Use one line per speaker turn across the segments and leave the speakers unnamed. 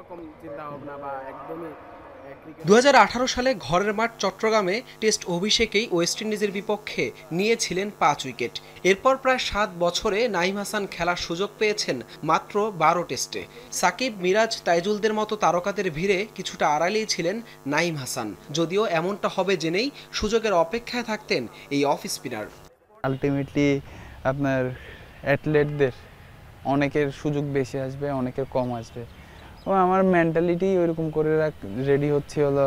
রকম চিন্তা ভাবনা বা একদমই
2018 সালে ঘরের মাঠ চট্টগ্রামে টেস্ট অভিষেকেই ওয়েস্ট ইন্ডিজের বিপক্ষে নিয়েছিলেন 5 উইকেট। এরপর প্রায় 7 বছরে নাঈম হাসান খেলার সুযোগ পেয়েছেন মাত্র 12 টেস্টে। সাকিব, মিরাজ, তাইজুলদের মতো তারকাদের ভিড়ে কিছুটা আড়ালেই ছিলেন নাঈম হাসান, যদিও এমনটা হবে জেনেই সুযোগের অপেক্ষায় থাকতেন এই অফ স্পিনার।
আলটিমেটলি আপনার অ্যাথলেটদের অনেকের সুযোগ বেশি আসবে, অনেকের কম আসবে। ও আমার মেন্টালিটি ওইরকম করে রেডি হচ্ছে হলো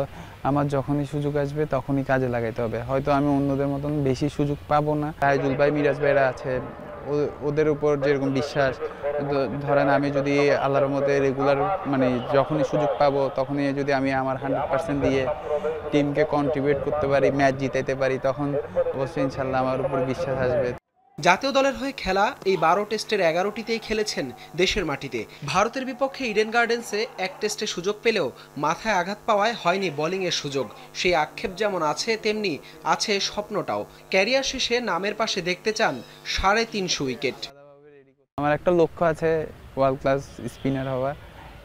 আমার যখনই সুযোগ আসবে তখনই কাজে লাগাইতে হবে। হয়তো আমি অন্যদের মতন বেশি সুযোগ পাবো না। তাইজুল ভাই, মিরাজ ভাইরা আছে, ওদের উপর যেরকম বিশ্বাস, ধরেন আমি যদি আল্লাহর রহমতে রেগুলার মানে যখনই সুযোগ পাবো তখনই যদি আমি আমার 100% দিয়ে টিমকে কন্ট্রিবিউট করতে পারি, ম্যাচ জিতাইতে পারি, তখন অবশ্যই ইনশাল্লাহ আমার উপর বিশ্বাস আসবে।
জাতীয় দলের হয়ে খেলা এই 12 টেস্টের 11টিতেই খেলেছেন দেশের মাটিতে। ভারতের বিপক্ষে ইডেন গার্ডেন্সে এক টেস্টে সুযোগ পেলেও মাথায় আঘাত পাওয়ায় হয়নি বোলিংয়ের সুযোগ। সেই আক্ষেপ যেমন আছে, তেমনি আছে স্বপ্নটাও। ক্যারিয়ার শেষে নামের পাশে দেখতে চান 350 উইকেট।
আমার একটা লক্ষ্য আছে ওয়ার্ল্ড ক্লাস স্পিনার হওয়া।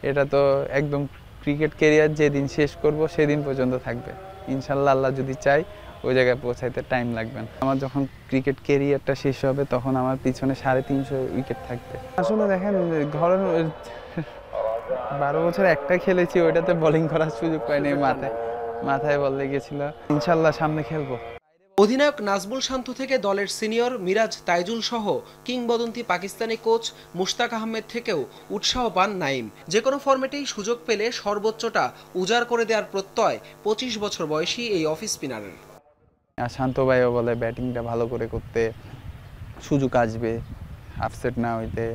এটা তো একদম ক্রিকেট ক্যারিয়ার যেদিন শেষ করব সেদিন পর্যন্ত থাকবে ইনশাল্লাহ। আল্লাহ যদি চাই ওই জায়গায় পৌঁছাইতে টাইম লাগবে না। আমার যখন ক্রিকেট ক্যারিয়ারটা শেষ হবে তখন আমার পিছনে 350 উইকেট থাকবে। আসলে দেখেন, ধরেন 12 বছর একটা খেলেছি, ওইটাতে বোলিং করার সুযোগ পাইনি, মাথায় বল লেগেছিল। ইনশাল্লাহ সামনে খেলবো।
অধিনায়ক নাজমুল শান্ত থেকে দলের সিনিয়র মিরাজ, তাইজুল সহ কিংবদন্তি পাকিস্তানি কোচ মুশতাক আহমেদ থেকেও উৎসাহ পান নাঈম। যে কোনো ফরম্যাটেই সুযোগ পেলে সর্বোচ্চটা উজাড় করে দেওয়ার প্রত্যয় 25 বছর বয়সী এই অফ স্পিনারের।
আর শান্ত ভাইও বলে ব্যাটিংটা ভালো করে করতে, সুযোগ আসবে আপসেট না হইতে,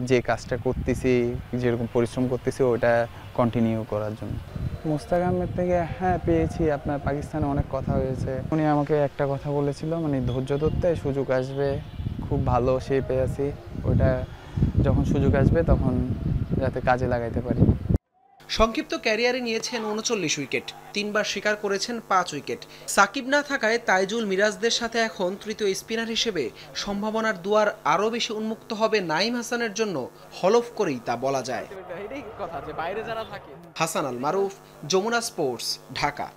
যে কাজটা করতেছি, যেরকম পরিশ্রম করতেছি ওটা কন্টিনিউ করার জন্য। মুশতাক আহমেদ থেকে হ্যাঁ পেয়েছি, আপনার পাকিস্তানে অনেক কথা হয়েছে। উনি আমাকে একটা কথা বলেছিল, মানে ধৈর্য ধরতে, সুযোগ আসবে, খুব ভালো শেপে আছি, ওটা যখন সুযোগ আসবে তখন যাতে কাজে লাগাইতে পারি।
সংক্ষিপ্ত ক্যারিয়ারে নিয়েছেন 39 উইকেট, 3বার শিকার করেছেন 5 উইকেট। সাকিব না থাকায় তাইজুল, মিরাজদের সাথে এখন তৃতীয় স্পিনার হিসেবে সম্ভাবনার দুয়ার আরও বেশি উন্মুক্ত হবে নাঈম হাসানের জন্য। হলফ করেই তা বলা যায়।
এটাই কথা যে বাইরে যারা থাকে।
হাসান আল মারুফ, যমুনা স্পোর্টস, ঢাকা।